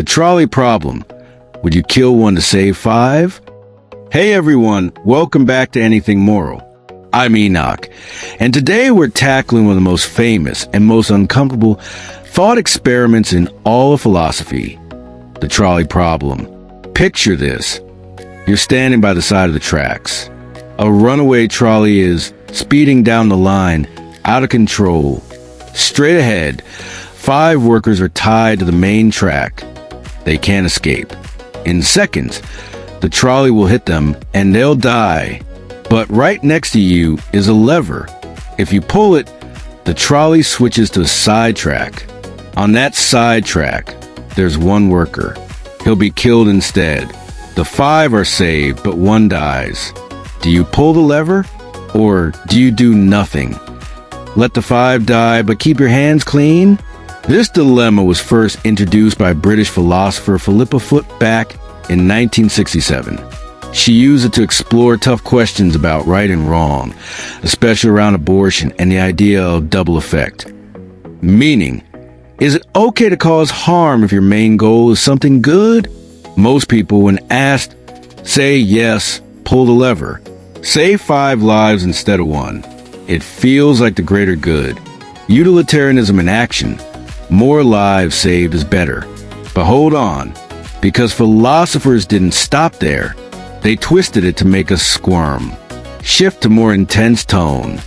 The trolley problem. Would you kill one to save five? Hey everyone, welcome back to Anything Moral. I'm Enoch, and today we're tackling one of the most famous and most uncomfortable thought experiments in all of philosophy, the trolley problem. Picture this. You're standing by the side of the tracks. A runaway trolley is speeding down the line, out of control. Straight ahead, 5 workers are tied to the main track. They can't escape. In seconds, the trolley will hit them and they'll die. But right next to you is a lever. If you pull it, the trolley switches to a side track. On that side track, there's one worker. He'll be killed instead. The 5 are saved, but one dies. Do you pull the lever, or do you do nothing? Let the 5 die, but keep your hands clean? This dilemma was first introduced by British philosopher Philippa Foot back in 1967. She used it to explore tough questions about right and wrong, especially around abortion and the idea of double effect. Meaning, is it okay to cause harm if your main goal is something good? Most people, when asked, say yes, pull the lever. Save 5 lives instead of 1. It feels like the greater good. Utilitarianism in action. More lives saved is better. But hold on, because philosophers didn't stop there. They twisted it to make us squirm. Shift to more intense tone.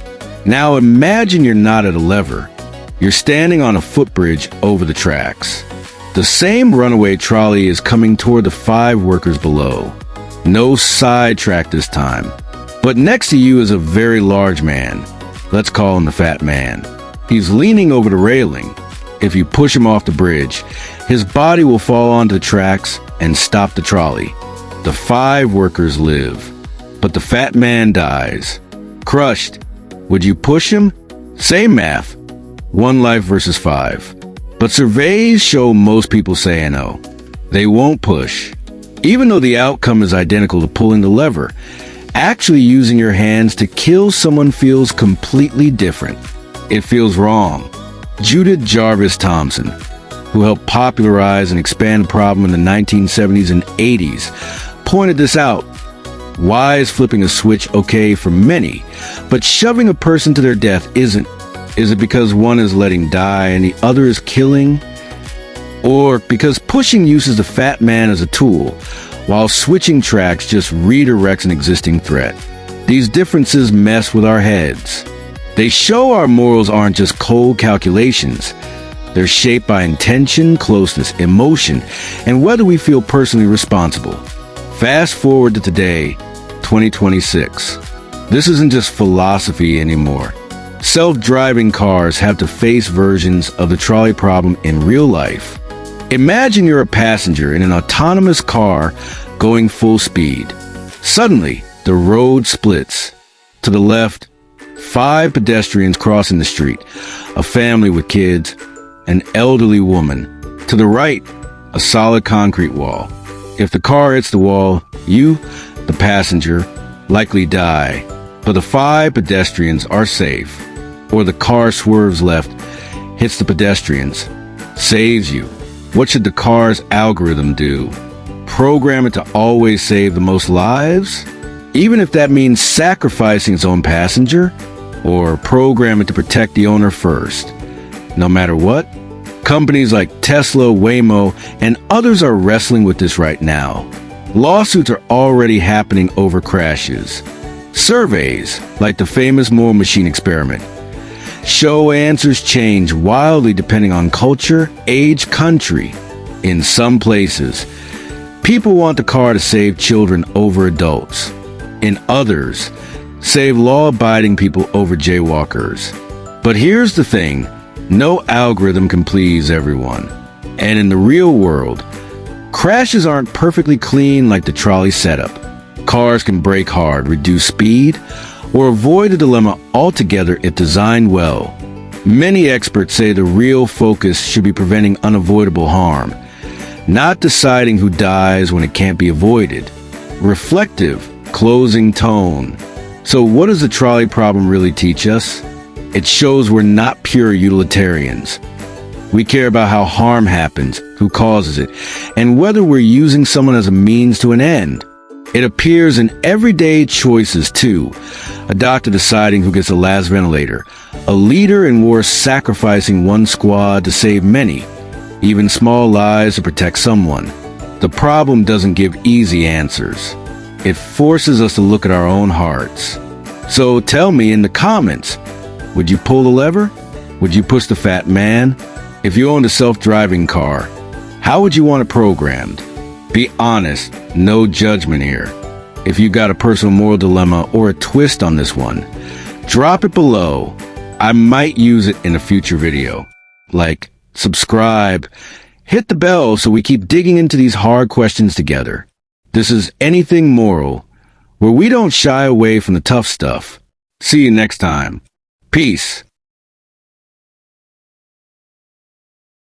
Now imagine you're not at a lever. You're standing on a footbridge over the tracks. The same runaway trolley is coming toward the 5 workers below. No side track this time. But next to you is a very large man. Let's call him the Fat Man. He's leaning over the railing. If you push him off the bridge, his body will fall onto the tracks and stop the trolley. The 5 workers live, but the Fat Man dies. Crushed. Would you push him? Same math. 1 life versus 5. But surveys show most people say no. They won't push. Even though the outcome is identical to pulling the lever, actually using your hands to kill someone feels completely different. It feels wrong. Judith Jarvis Thomson, who helped popularize and expand the problem in the 1970s and 80s, pointed this out. Why is flipping a switch okay for many, but shoving a person to their death isn't? Is it because one is letting die and the other is killing? Or because pushing uses the Fat Man as a tool, while switching tracks just redirects an existing threat? These differences mess with our heads. They show our morals aren't just cold calculations. They're shaped by intention, closeness, emotion, and whether we feel personally responsible. Fast forward to today, 2026. This isn't just philosophy anymore. Self-driving cars have to face versions of the trolley problem in real life. Imagine you're a passenger in an autonomous car going full speed. Suddenly, the road splits. To the left, 5 pedestrians crossing the street, a family with kids, an elderly woman. To the right, a solid concrete wall. If the car hits the wall, you, the passenger, likely die. But the 5 pedestrians are safe. Or the car swerves left, hits the pedestrians, saves you. What should the car's algorithm do? Program it to always save the most lives? Even if that means sacrificing its own passenger? Or program it to protect the owner first? No matter what? Companies like Tesla, Waymo, and others are wrestling with this right now. Lawsuits are already happening over crashes. Surveys, like the famous Moral Machine experiment, show answers change wildly depending on culture, age, country. In some places, people want the car to save children over adults. In others, save law-abiding people over jaywalkers. But here's the thing, no algorithm can please everyone. And in the real world, crashes aren't perfectly clean like the trolley setup. Cars can brake hard, reduce speed, or avoid a dilemma altogether if designed well. Many experts say the real focus should be preventing unavoidable harm, not deciding who dies when it can't be avoided. Reflective, closing tone. So what does the trolley problem really teach us? It shows we're not pure utilitarians. We care about how harm happens, who causes it, and whether we're using someone as a means to an end. It appears in everyday choices, too. A doctor deciding who gets the last ventilator. A leader in war sacrificing one squad to save many. Even small lies to protect someone. The problem doesn't give easy answers. It forces us to look at our own hearts. So tell me in the comments, would you pull the lever? Would you push the fat man? If you owned a self-driving car, how would you want it programmed? Be honest, no judgment here. If you got a personal moral dilemma or a twist on this one, drop it below. I might use it in a future video. Like, subscribe, hit the bell so we keep digging into these hard questions together. This is Anything Moral, where we don't shy away from the tough stuff. See you next time. Peace.